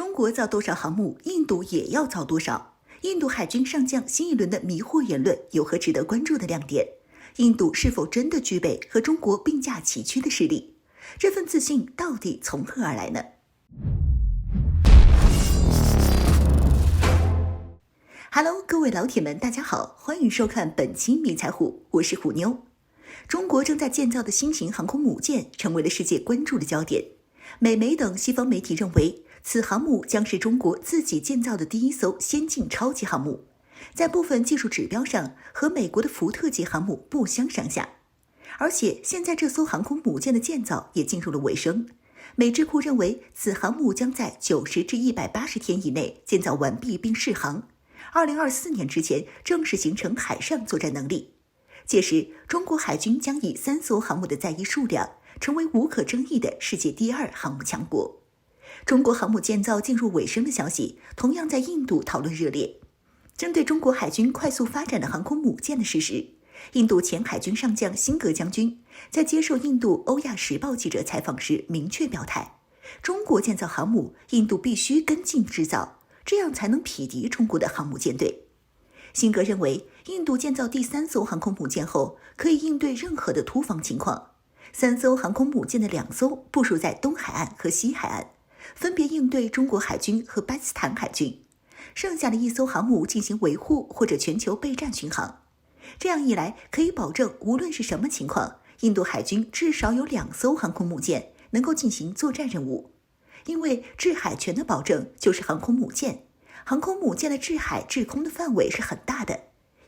中国造多少航母，印度也要造多少。印度海军上将新一轮的迷惑言论有何值得关注的亮点？印度是否真的具备和中国并驾齐驱的实力？这份自信到底从何而来呢？Hello， 各位老铁们，大家好，欢迎收看本期迷彩虎，我是虎妞。中国正在建造的新型航空母舰成为了世界关注的焦点。美媒等西方媒体认为，此航母将是中国自己建造的第一艘先进超级航母，在部分技术指标上和美国的福特级航母不相上下。而且现在这艘航空母舰的建造也进入了尾声，美智库认为此航母将在90至180天以内建造完毕并试航，2024年之前正式形成海上作战能力。届时，中国海军将以3艘航母的载役数量，成为无可争议的世界第2航母强国。中国航母建造进入尾声的消息，同样在印度讨论热烈。针对中国海军快速发展的航空母舰的事实，印度前海军上将辛格将军在接受印度欧亚时报记者采访时明确表态，中国建造航母，印度必须跟进制造，这样才能匹敌中国的航母舰队。辛格认为，印度建造第3艘航空母舰后，可以应对任何的突防情况。3艘航空母舰的2艘部署在东海岸和西海岸，分别应对中国海军和巴基斯坦海军。剩下的1艘航母进行维护或者全球备战巡航。这样一来，可以保证无论是什么情况，印度海军至少有2艘航空母舰能够进行作战任务。因为制海权的保证就是航空母舰，航空母舰的制海制空的范围是很大的，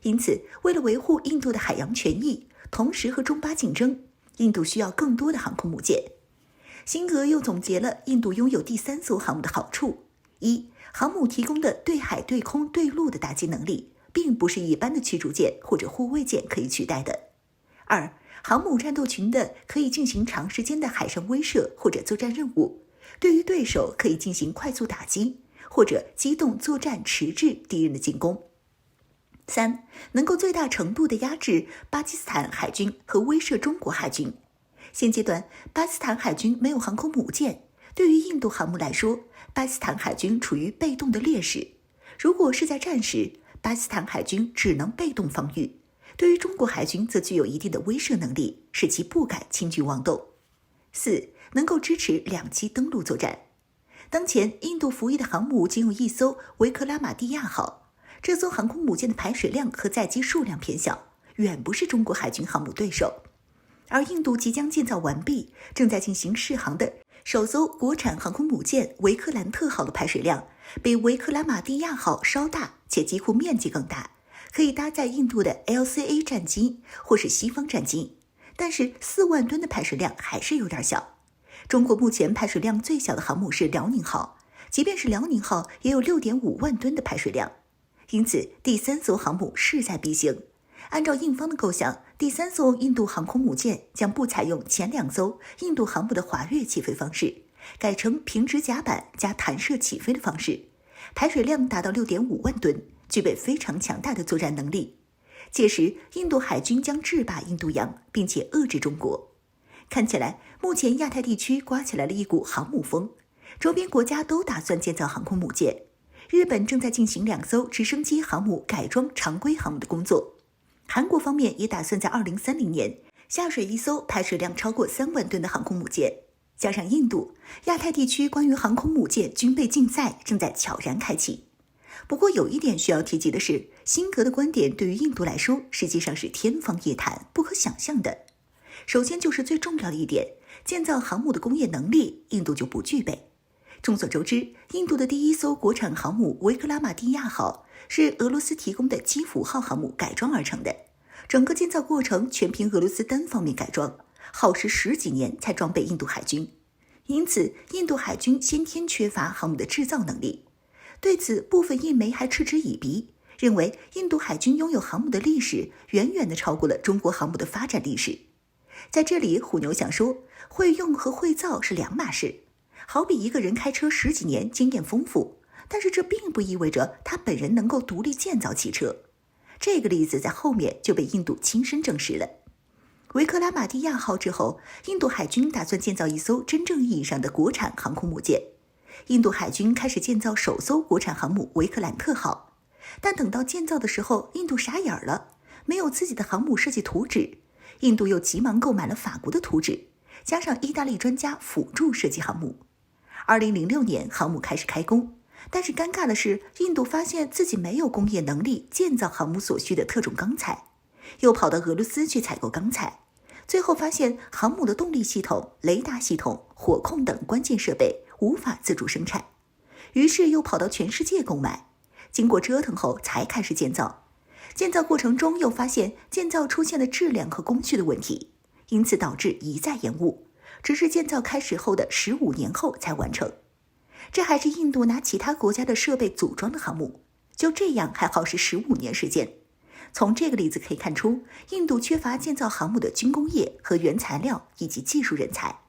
因此为了维护印度的海洋权益，同时和中巴竞争，印度需要更多的航空母舰。辛格又总结了印度拥有第3艘航母的好处：一、航母提供的对海对空对陆的打击能力，并不是一般的驱逐舰或者护卫舰可以取代的；二、航母战斗群的可以进行长时间的海上威慑或者作战任务，对于对手可以进行快速打击，或者机动作战迟滞敌人的进攻；三、能够最大程度地压制巴基斯坦海军和威慑中国海军。现阶段，巴基斯坦海军没有航空母舰，对于印度航母来说，巴基斯坦海军处于被动的劣势。如果是在战时，巴基斯坦海军只能被动防御，对于中国海军则具有一定的威慑能力，使其不敢轻举妄动。四、能够支持2栖登陆作战。当前，印度服役的航母仅有1艘维克拉玛蒂亚号，这艘航空母舰的排水量和载机数量偏小，远不是中国海军航母对手。而印度即将建造完毕，正在进行试航的首艘国产航空母舰维克兰特号的排水量比维克拉玛蒂亚号稍大，且机库面积更大，可以搭载印度的 LCA 战机或是西方战机，但是4万吨的排水量还是有点小。中国目前排水量最小的航母是辽宁号，即便是辽宁号也有 6.5 万吨的排水量，因此第3艘航母势在必行。按照印方的构想，第3艘印度航空母舰将不采用前2艘印度航母的滑跃起飞方式，改成平直甲板加弹射起飞的方式，排水量达到 6.5 万吨，具备非常强大的作战能力。届时，印度海军将制霸印度洋，并且遏制中国。看起来，目前亚太地区刮起来了一股航母风，周边国家都打算建造航空母舰。日本正在进行2艘直升机航母改装常规航母的工作。韩国方面也打算在2030年下水1艘排水量超过3万吨的航空母舰。加上印度，亚太地区关于航空母舰军备竞赛正在悄然开启。不过有一点需要提及的是，辛格的观点对于印度来说实际上是天方夜谭，不可想象的。首先就是最重要的一点，建造航母的工业能力，印度就不具备。众所周知，印度的第1艘国产航母维克拉玛蒂亚号是俄罗斯提供的基辅号航母改装而成的，整个建造过程全凭俄罗斯单方面改装，耗时10几年才装备印度海军。因此，印度海军先天缺乏航母的制造能力。对此，部分印媒还嗤之以鼻，认为印度海军拥有航母的历史远远地超过了中国航母的发展历史。在这里，虎牛想说，会用和会造是2码事。好比一个人开车10几年，经验丰富，但是这并不意味着他本人能够独立建造汽车。这个例子在后面就被印度亲身证实了。维克拉玛蒂亚号之后，印度海军打算建造1艘真正意义上的国产航空母舰。印度海军开始建造首艘国产航母维克兰特号。但等到建造的时候，印度傻眼了，没有自己的航母设计图纸。印度又急忙购买了法国的图纸，加上意大利专家辅助设计航母。2006年，航母开始开工，但是尴尬的是，印度发现自己没有工业能力建造航母所需的特种钢材，又跑到俄罗斯去采购钢材。最后发现航母的动力系统、雷达系统、火控等关键设备无法自主生产，于是又跑到全世界购买。经过折腾后才开始建造。建造过程中又发现建造出现了质量和工序的问题，因此导致一再延误，直至建造开始后的15年后才完成。这还是印度拿其他国家的设备组装的航母，就这样还耗时15年时间。从这个例子可以看出，印度缺乏建造航母的军工业和原材料以及技术人才。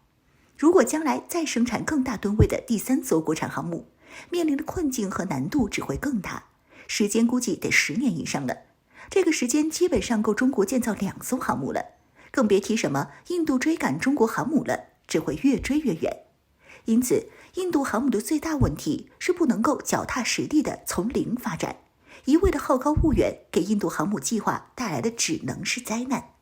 如果将来再生产更大吨位的第3艘国产航母，面临的困境和难度只会更大，时间估计得10年以上了。这个时间基本上够中国建造2艘航母了，更别提什么印度追赶中国航母了，只会越追越远。因此，印度航母的最大问题是不能够脚踏实地的从零发展，一味的好高骛远，给印度航母计划带来的只能是灾难。